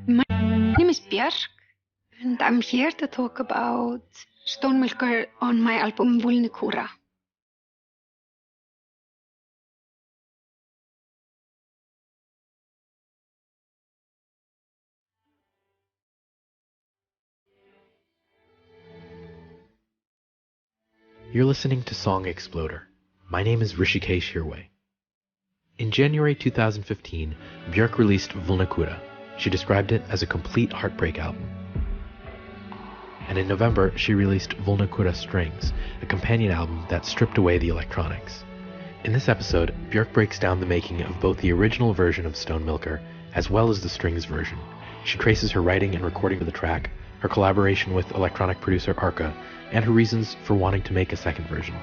My name is Bjork, and I'm here to talk about stonemilker on my album Vulnicura. You're listening to Song Exploder. My name is Rishikesh Hirway. In January 2015, Björk released Vulnicura. She described it as a complete heartbreak album. And in November, she released Vulnicura Strings, a companion album that stripped away the electronics. In this episode, Björk breaks down the making of both the original version of Stonemilker as well as the strings version. She traces her writing and recording of the track, her collaboration with electronic producer Arca, and her reasons for wanting to make a second version.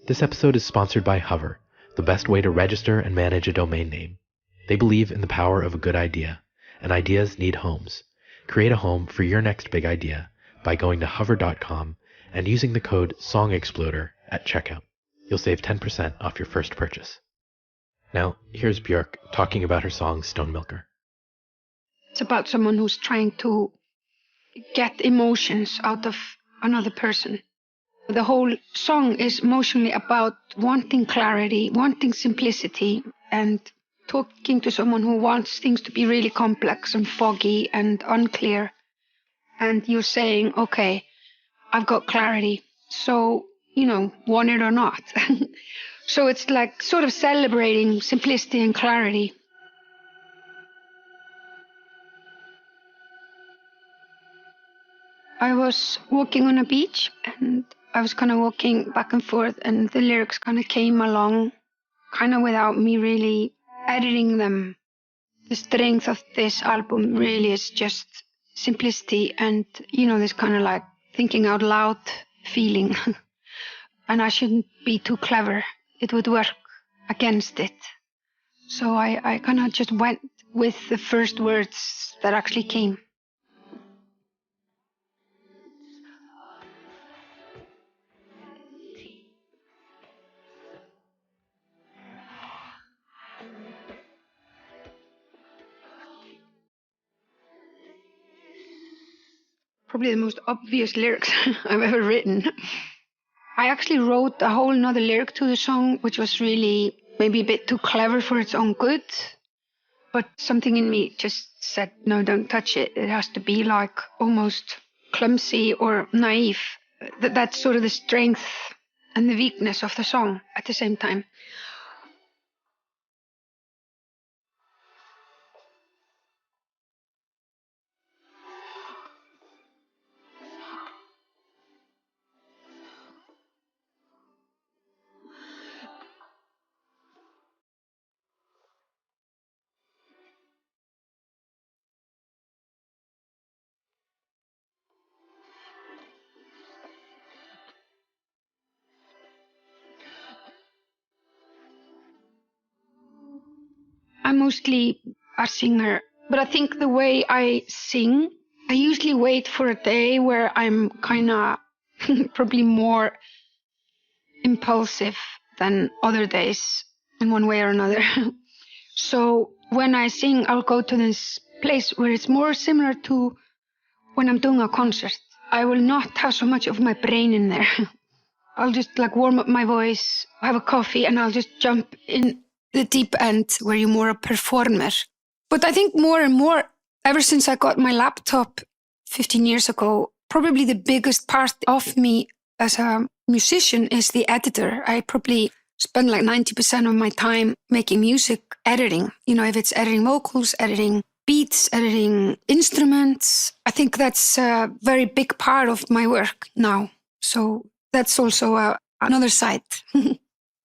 This episode is sponsored by Hover, the best way to register and manage a domain name. They believe in the power of a good idea, and ideas need homes. Create a home for your next big idea by going to hover.com and using the code SONGEXPLODER at checkout. You'll save 10% off your first purchase. Now, here's Björk talking about her song Stonemilker. It's about someone who's trying to get emotions out of another person. The whole song is emotionally about wanting clarity, wanting simplicity, and talking to someone who wants things to be really complex and foggy and unclear. And you're saying, okay, I've got clarity, so, want it or not. So it's like sort of celebrating simplicity and clarity. I was walking on a beach and I was kind of walking back and forth, and the lyrics kind of came along, kind of without me really editing them. The strength of this album really is just simplicity and, this kind of like thinking out loud feeling. And I shouldn't be too clever. It would work against it. So I kind of just went with the first words that actually came. Probably the most obvious lyrics I've ever written. I actually wrote a whole nother lyric to the song, which was really maybe a bit too clever for its own good. But something in me just said, no, don't touch it. It has to be like almost clumsy or naive. That's sort of the strength and the weakness of the song at the same time. I'm mostly a singer, but I think the way I sing, I usually wait for a day where I'm kind of probably more impulsive than other days in one way or another. So when I sing, I'll go to this place where it's more similar to when I'm doing a concert. I will not have so much of my brain in there. I'll just like warm up my voice, have a coffee, and I'll just jump in the deep end where you're more a performer. But I think more and more, ever since I got my laptop 15 years ago, probably the biggest part of me as a musician is the editor. I probably spend like 90% of my time making music editing. If it's editing vocals, editing beats, editing instruments. I think that's a very big part of my work now. So that's also another side.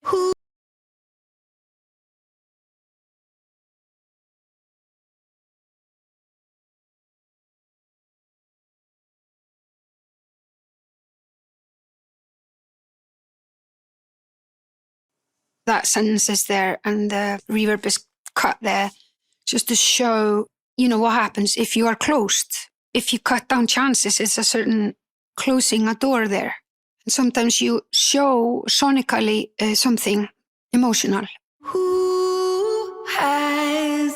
Who that sentence is there and the reverb is cut there just to show, what happens if you are closed. If you cut down chances, it's a certain closing a door there. And sometimes you show sonically something emotional. Who has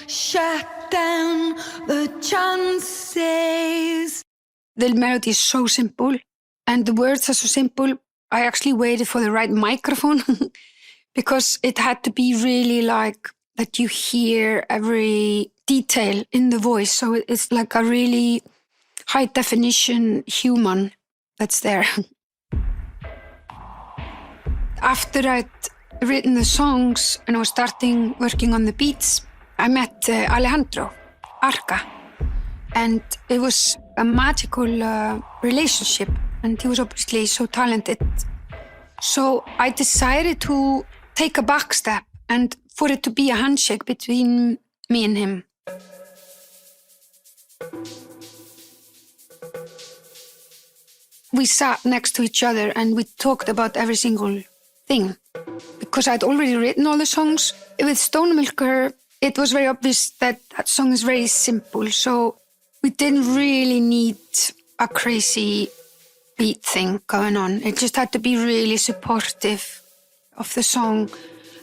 shut down the chances? The melody is so simple and the words are so simple. I actually waited for the right microphone because it had to be really like that you hear every detail in the voice. So it's like a really high definition human that's there. After I'd written the songs and I was starting working on the beats, I met Alejandro Arca, and it was a magical relationship, and he was obviously so talented. So I decided to take a back step and for it to be a handshake between me and him. We sat next to each other and we talked about every single thing. Because I'd already written all the songs. With Stonemilker, it was very obvious that that song is very simple. So we didn't really need a crazy beat thing going on. It just had to be really supportive of the song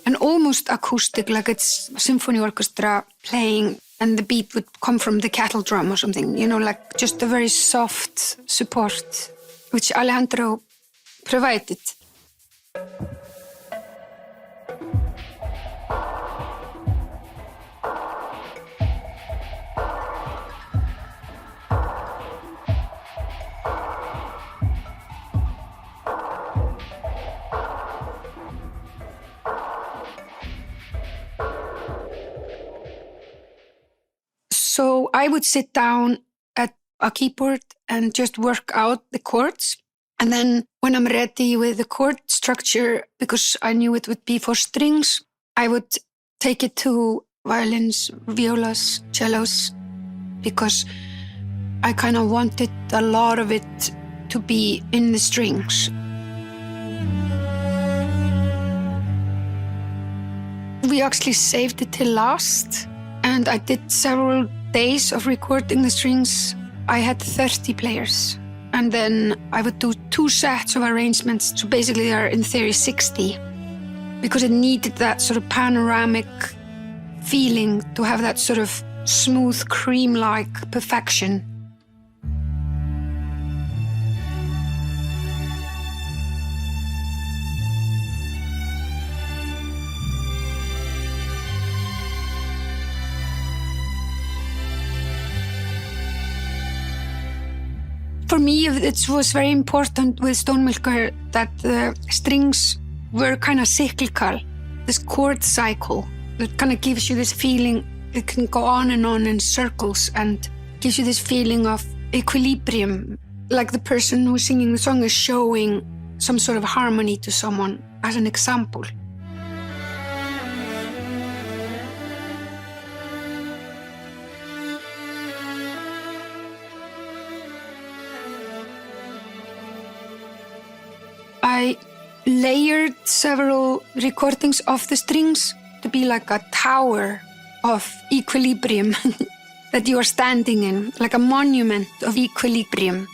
and almost acoustic, like it's a symphony orchestra playing and the beat would come from the kettle drum or something, like just a very soft support, which Alejandro provided. So I would sit down at a keyboard and just work out the chords. And then when I'm ready with the chord structure, because I knew it would be for strings, I would take it to violins, violas, cellos, because I kind of wanted a lot of it to be in the strings. We actually saved it till last, and I did several days of recording the strings. I had 30 players, and then I would do 2 sets of arrangements, so basically there are in theory 60, because it needed that sort of panoramic feeling to have that sort of smooth, cream-like perfection. For me, it was very important with Stonemilker that the strings were kind of cyclical, this chord cycle that kind of gives you this feeling. It can go on in circles and gives you this feeling of equilibrium, like the person who's singing the song is showing some sort of harmony to someone as an example. I layered several recordings of the strings to be like a tower of equilibrium that you are standing in, like a monument of equilibrium.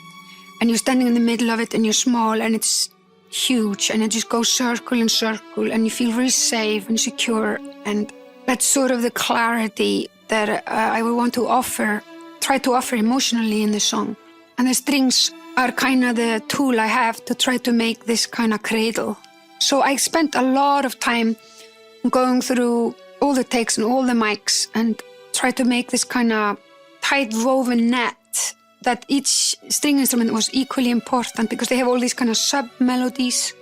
And you're standing in the middle of it and you're small and it's huge and it just goes circle and circle and you feel very safe and secure. And that's sort of the clarity that I would want to try to offer emotionally in the song. And the strings are kind of the tool I have to try to make this kind of cradle. So I spent a lot of time going through all the takes and all the mics and try to make this kind of tight woven net that each string instrument was equally important because they have all these kind of sub-melodies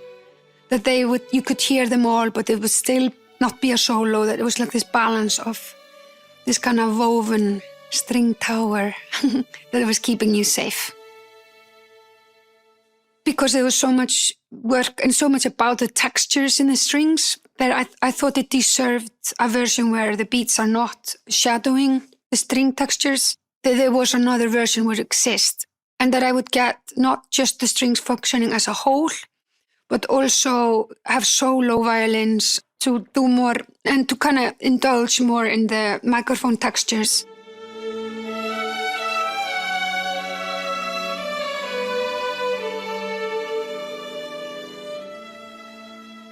that you could hear them all, but it would still not be a solo, that it was like this balance of this kind of woven string tower that it was keeping you safe. Because there was so much work and so much about the textures in the strings that I thought it deserved a version where the beats are not shadowing the string textures, that there was another version would exist, and that I would get not just the strings functioning as a whole, but also have solo violins to do more and to kind of indulge more in the microphone textures.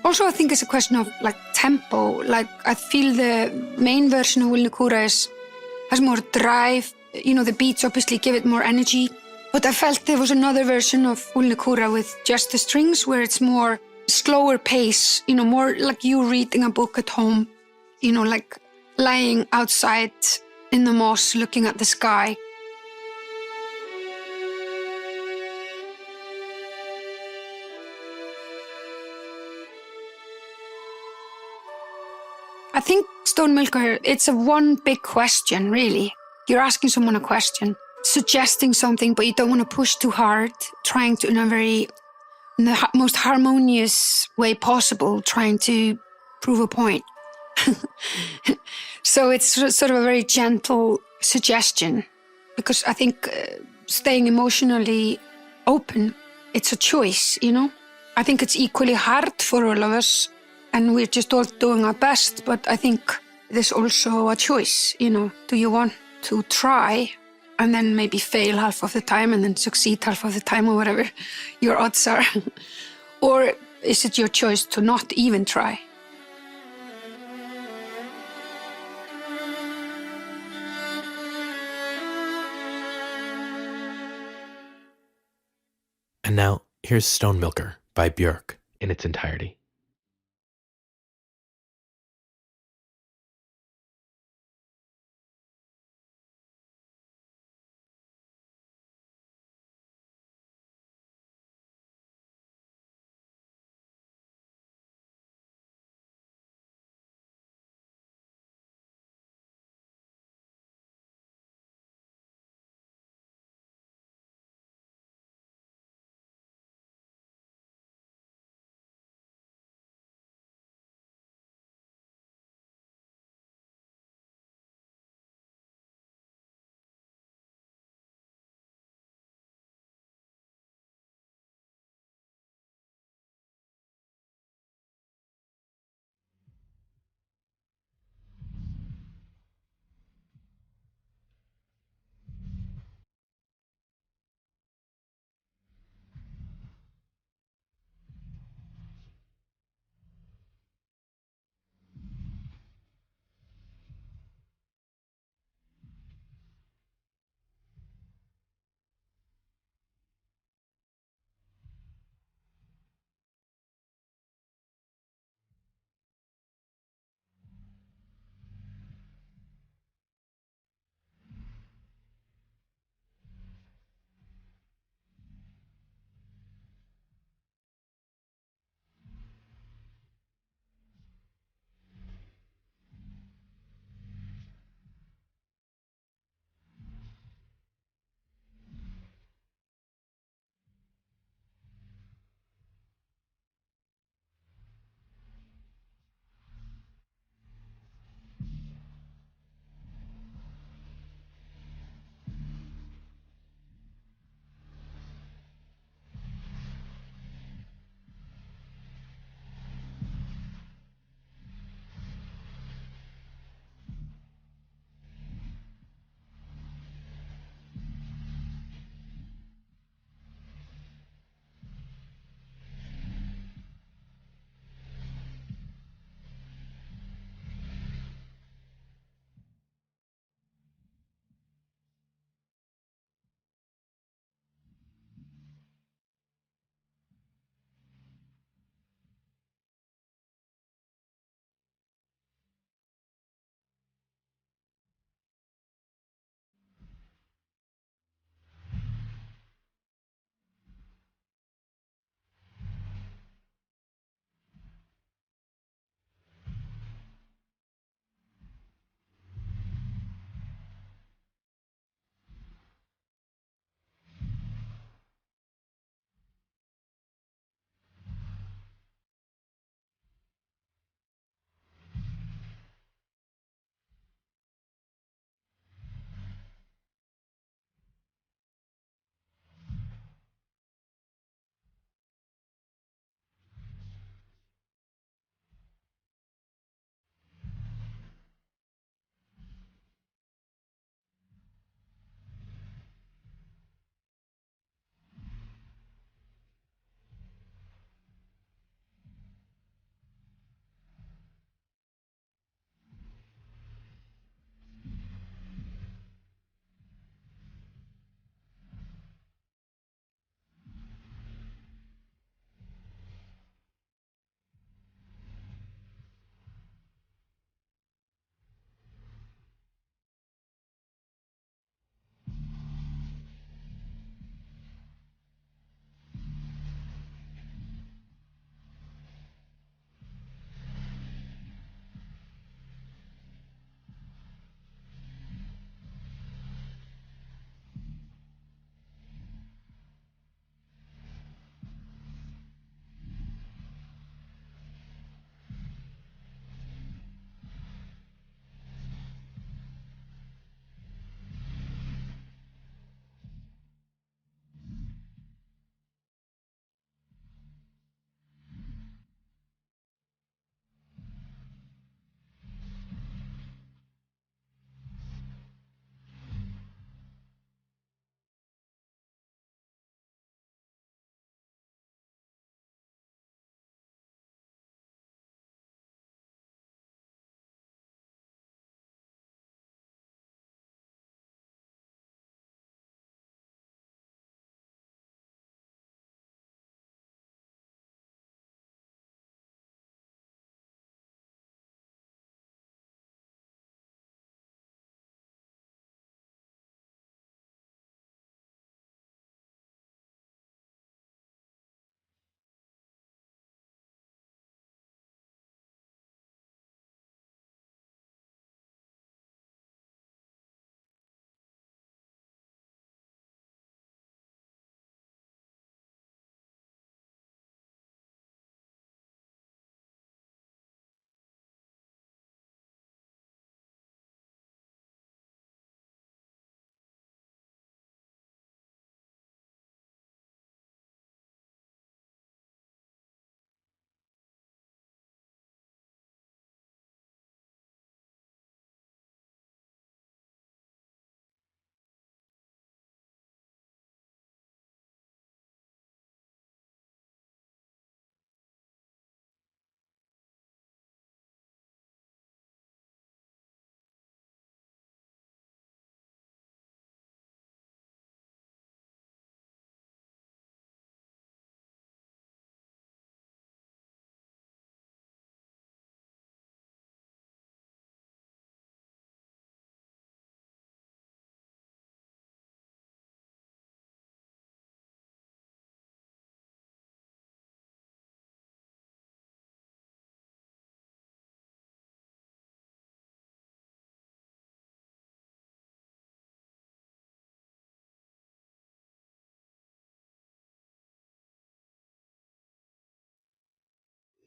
Also, I think it's a question of like tempo. Like I feel the main version of Wilnikura has more drive. You know, the beats obviously give it more energy. But I felt there was another version of Wilnikura with just the strings where it's more slower pace, you know, more like you reading a book at home, you know, like lying outside in the moss looking at the sky. I think Stonemilker, it's a one big question, really. You're asking someone a question, suggesting something, but you don't want to push too hard, trying to, in the most harmonious way possible, trying to prove a point. So it's sort of a very gentle suggestion, because I think staying emotionally open, it's a choice, you know? I think it's equally hard for all of us, and we're just all doing our best, but I think there's also a choice, you know? Do you want to try and then maybe fail half of the time and then succeed half of the time or whatever your odds are? Or is it your choice to not even try? And now, here's Stonemilker by Bjork in its entirety.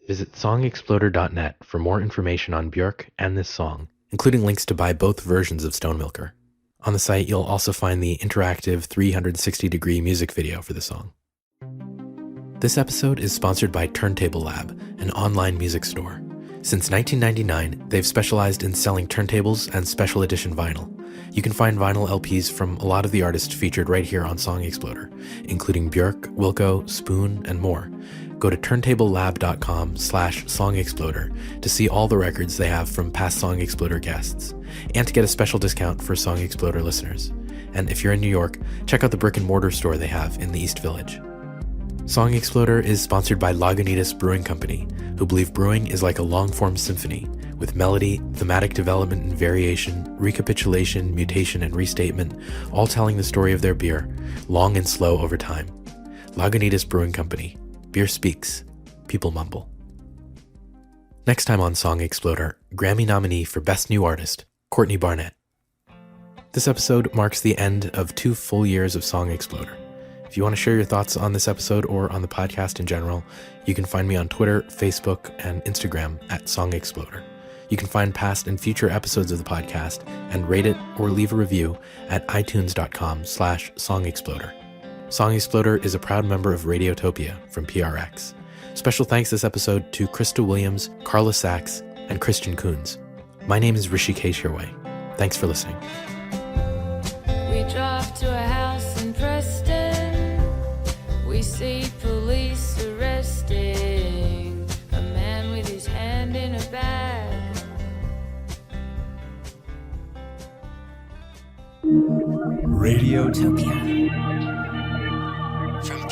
Visit songexploder.net for more information on Bjork and this song, including links to buy both versions of Stonemilker. On the site, you'll also find the interactive 360-degree music video for the song. This episode is sponsored by Turntable Lab, an online music store. Since 1999, they've specialized in selling turntables and special edition vinyl. You can find vinyl LPs from a lot of the artists featured right here on Song Exploder, including Bjork, Wilco, Spoon, and more. Go to turntablelab.com/songexploder to see all the records they have from past Song Exploder guests, and to get a special discount for Song Exploder listeners. And if you're in New York, check out the brick and mortar store they have in the East Village. Song Exploder is sponsored by Lagunitas Brewing Company, who believe brewing is like a long-form symphony, with melody, thematic development and variation, recapitulation, mutation, and restatement, all telling the story of their beer, long and slow over time. Lagunitas Brewing Company. Beer speaks. People mumble. Next time on Song Exploder, Grammy nominee for Best New Artist, Courtney Barnett. This episode marks the end of 2 full years of Song Exploder. If you want to share your thoughts on this episode or on the podcast in general, you can find me on Twitter, Facebook, and Instagram at Song Exploder. You can find past and future episodes of the podcast and rate it or leave a review at itunes.com/Song Exploder. Song Exploder is a proud member of Radiotopia from PRX. Special thanks this episode to Krista Williams, Carla Sachs, and Christian Coons. My name is Rishikesh Hirway. Thanks for listening. We drove to a house in Preston. We see police arresting a man with his hand in a bag. Radiotopia. From